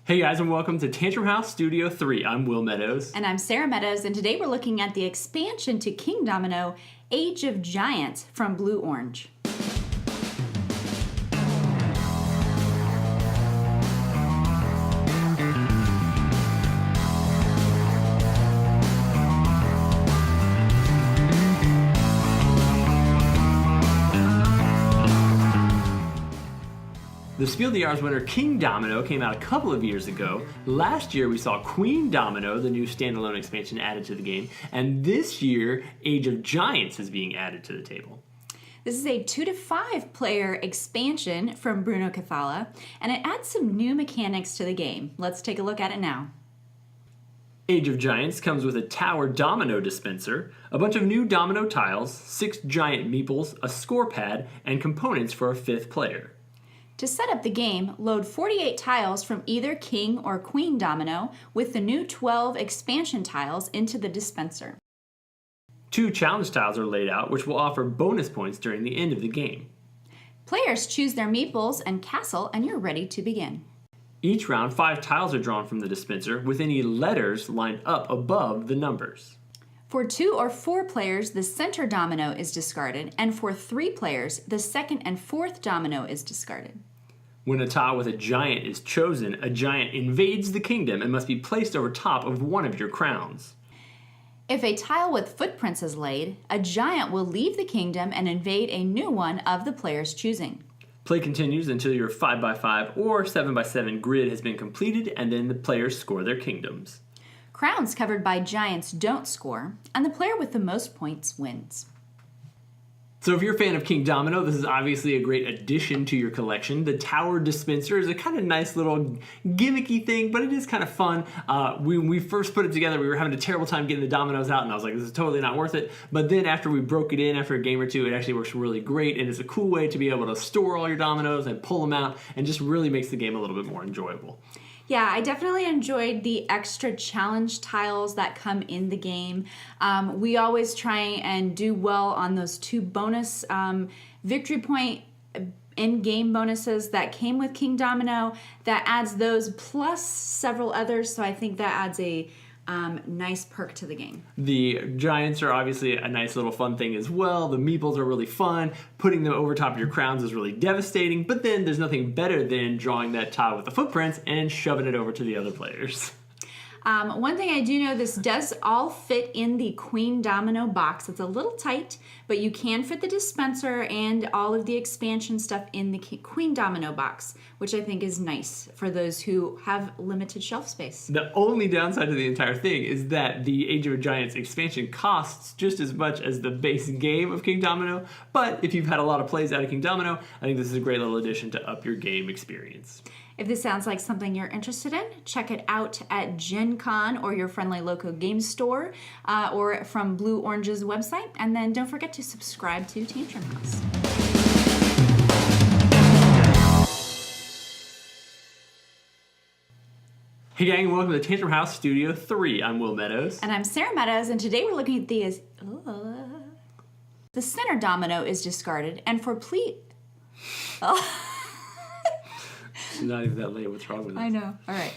Hey guys, and welcome to Tantrum House Studio 3. I'm Will Meadows. And I'm Sara Meadows, and today we're looking at the expansion to Kingdomino, Age of Giants from Blue Orange. The Spiel des Jahres winner Kingdomino came out a couple of years ago. Last year we saw Queendomino, the new standalone expansion, added to the game. And this year, Age of Giants is being added to the table. This is a 2 to 5 player expansion from Bruno Cathala, and it adds some new mechanics to the game. Let's take a look at it now. Age of Giants comes with a tower domino dispenser, a bunch of new domino tiles, 6 giant meeples, a score pad, and components for a 5th player. To set up the game, load 48 tiles from either King or Queen Domino with the new 12 expansion tiles into the dispenser. 2 challenge tiles are laid out, which will offer bonus points during the end of the game. Players choose their meeples and castle, and you're ready to begin. Each round, 5 tiles are drawn from the dispenser, with any letters lined up above the numbers. For 2 or 4 players, the center domino is discarded, and for 3 players, the second and 4th domino is discarded. When a tile with a giant is chosen, a giant invades the kingdom and must be placed over top of one of your crowns. If a tile with footprints is laid, a giant will leave the kingdom and invade a new one of the player's choosing. Play continues until your 5x5 or 7x7 grid has been completed, and then the players score their kingdoms. Crowns covered by giants don't score, and the player with the most points wins. So if you're a fan of Kingdomino, this is obviously a great addition to your collection. The tower dispenser is a kind of nice little gimmicky thing, but it is kind of fun. When we first put it together, we were having a terrible time getting the dominoes out, and I was like, this is totally not worth it. But then after we broke it in, after a game or two, it actually works really great, and it's a cool way to be able to store all your dominoes and pull them out, and just really makes the game a little bit more enjoyable. Yeah, I definitely enjoyed the extra challenge tiles that come in the game. We always try and do well on those 2 bonus victory point in-game bonuses that came with Kingdomino. That adds those plus several others, so I think that adds a nice perk to the game. The giants are obviously a nice little fun thing as well. The meeples are really fun. Putting them over top of your crowns is really devastating, but then there's nothing better than drawing that tile with the footprints and shoving it over to the other players. One thing I do know, this does all fit in the Queen Domino box. It's a little tight, but you can fit the dispenser and all of the expansion stuff in the Queen Domino box, which I think is nice for those who have limited shelf space. The only downside to the entire thing is that the Age of Giants expansion costs just as much as the base game of Kingdomino, but if you've had a lot of plays out of Kingdomino, I think this is a great little addition to up your game experience. If this sounds like something you're interested in, check it out at Gen Con or your friendly local game store or from Blue Orange's website. And then don't forget to subscribe to Tantrum House. Hey gang, and welcome to Tantrum House Studio 3. I'm Will Meadows. And I'm Sara Meadows, and today we're looking at the center domino is discarded, and for It's not even that late. What's wrong with it? I know. All right.